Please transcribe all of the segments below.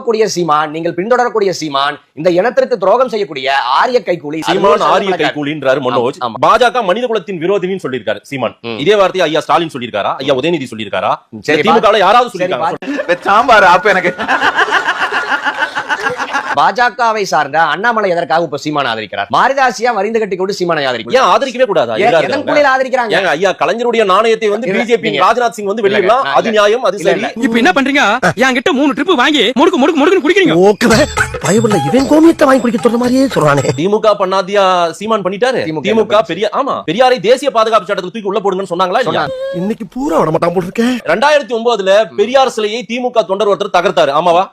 கூடிய சீமான், நீங்கள் பின்தொடரக்கூடிய சீமான், இந்த இனத்திற்கு துரோகம் செய்யக்கூடிய ஆரிய கைக்கூலி. சீமான் ஆரிய கைக்கூலின்றாரு மனோஜ். பாஜக மனித குலத்தின் விரோதின்னு சொல்லியிருக்காரு சீமான். இதே வார்த்தையை ஐயா ஸ்டாலின் சொல்லியிருக்காரா, ஐயா உதயநிதி சொல்லியிருக்காரா, திமுக யாராவது சொல்லியிருக்காங்க? சாம்பார் அப்ப எனக்கு பாஜகவை சார்ந்த அண்ணாமலை எதற்காக இப்ப சீமான் ஆதரிக்கிறார்? மாரிதாசியா வரிந்து கட்டி கொண்டு சீமானை ஆதரிக்கிறார். ஏன் ஆதரிக்கவே கூடாதா? ஆதரிக்கிறாங்க. ஐயா கலைஞருடைய நாணயத்தை வந்து பிஜேபி ராஜ்நாத் சிங் வந்து வெளியிடலாம், அது நியாயம், அது சரி. இப்ப என்ன பண்றீங்க? என்கிட்ட 3 ட்ரிப் வாங்கி முடுக்கு முடுக்கு முடுக்கு குடிக்கிறீங்க. ஓகே பயவுள்ள இவன் கோமியத்தை வாங்கி குடிக்க சொல்ற மாதிரியே சொல்றானே. திமுக பண்ணாதியா சீமான் பண்ணிட்டாரு. திமுக பெரியாரை தேசிய பாதுகாப்பு சட்டத்தில் தூக்கி உள்ள போடுங்கன்னு சொன்னாங்களா இல்லையா? இன்னைக்கு பூரா விட மாட்டான் போல இருக்கேன். 2009 பெரியார் சிலையை திமுக தொண்டர் ஒருத்தர் தகர்த்தாரு, ஆமாவா?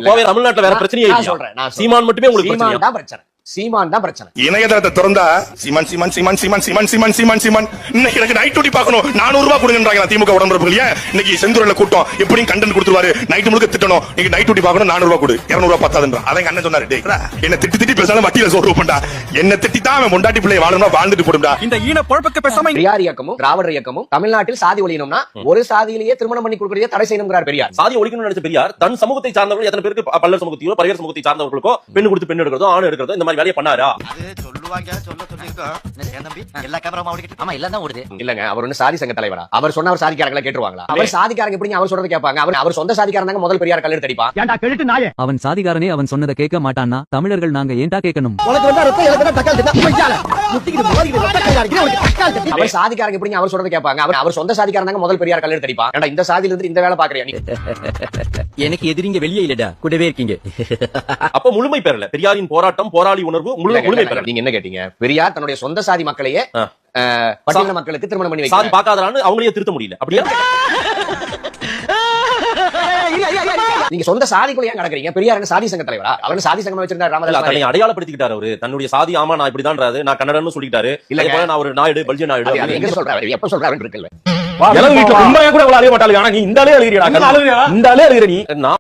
கோவை தமிழ்நாட்டுல வேற பிரச்சனையே இல்ல. சீமான் மட்டுமே உங்களுக்கு பிரச்சனை. சீமான் தான் பிரச்சனை. இணையதளத்தை திறந்தா சீமான் சீமான் சீமான் சீமான் சீமான் சீமான் சீமான் சீமான் இன்னைக்கு எனக்கு நைட் டியூட்டி பார்க்கணும், 400 ரூபாய் கொடுங்கன்றாங்க திமுக உடம்புகள். இன்னைக்கு செந்தூரில கூட்டம் எப்படியும் கண்டென்ட் கொடுத்துருவாரு, நைட் முழுக்க திட்டணும், நீங்க நைட் டியூட்டி பார்க்கணும், 400 ரூபாய் கொடு, 200 ரூபாய் பத்தாதுன்றா. அதான் அண்ணன் சொன்னாரு, என்ன திட்டி திட்டி பேசாலும் வட்டியில சோறு பண்ணா, என்ன திட்டி தான் அவன் பொண்டாட்டி பிள்ளை வாழணும்னா வாழ்ந்துட்டு போடுடா. இந்த ஈன பொழப்புக்கு பேசாம பெரியார் இயக்கமும் திராவிடர் இயக்கமும் தமிழ்நாட்டில் சாதி ஒழியணும்னா ஒரு சாதியிலேயே திருமணம் பண்ணி கொடுக்கறதே தடை செய்யணும்ங்கறார் பெரியார். சாதி ஒழிக்கணும்னு நினைச்ச பெரியார் தன் சமூகத்தை சார்ந்தவர்கள் எத்தனை பேருக்கு பல்லர் சமூகத்தையோ பரிகர் சமூகத்தை சார்ந்தவர்களுக்கோ பெண்ணு கொடுத்து பெண் எடுக்கிறதோ ஆண் எடுக்கிறதோ இந்த மாதிரி வேலையை பண்ணாரா? இல்லங்க, அவர் ஒண்ணு சாதி சங்க தலைவரா? அவர் சொன்ன அவர் சாதிக்காரங்களை கேட்டுருவாங்களா? அவர் சாதிக்காரங்க எப்படி அவர் சொல்றத கேட்பாங்க? அவர் சொந்த சாதிக்காரங்க முதல் பெரியார் கல்லெடு தடிப்பா. ஏன்டா கெழுட்டு நாயே? அவன் சாதிகாரனே அவன் சொன்னதை கேட்க மாட்டான்னா தமிழர்கள் நாங்க ஏன்டா கேட்கணும்? உனக்கு வந்தா ரத்தம் எனக்கு தான் தக்காளி தட்டா போய்ச்சால முட்டிக்கிட்டு மோதிக்கிட்டு ரத்த கையா இருக்கு உனக்கு தக்காளி தட்டி. அவர் சாதிக்காரங்க எப்படி அவர் சொல்றத கேட்பாங்க? அவர் சொந்த சாதிக்காரங்க முதல் பெரியார் கல்லெடு தடிப்பா. ஏன்டா இந்த சாதியில இருந்து இந்த வேலை பாக்குறியா நீ? எனக்கு எதிரிங்க வெளியே இல்லடா, கூடவே இருக்கீங்க. அப்ப முழுமை பெறல பெரியாரின் போராட்டம், போராளி உணர்வு முழுமை பெறல. நீங்க என்ன கேட்டீங்க? பெரியார் தன்னுடைய சொந்த சாதி மக்களையே பட்டியல மக்களுக்கு திருமணம் பண்ணி சாதி பார்க்காதறான்னு அவங்களையே திருத்த முடியல. அப்படியே நீங்க சொந்த சாதிக்குள்ள ஏன் நடக்கிறீங்க? பெரியார் என்ன சாதி சங்க தலைவரா? அவர் சாதி சங்கம் வச்சிருந்தாரு. ராமதாஸ் தன்னை அடையாளப்படுத்திக்கிட்டாரு அவரு. தன்னுடைய சாதி ஆமா நான் இப்படிதான்றாரு, நான் கன்னடன்னு சொல்லிட்டாரு. இல்ல நான் ஒரு நாயுடு பல்ஜி நாயுடு எங்க சொல்றாரு? எப்ப சொல்றாருன்னு இருக்குல்ல. வீட்டுல கூட அழுக மாட்டாளு. ஆனா நீ இந்த ஆளே அழுகிறியா? இந்த ஆளே அழுகிற நீ.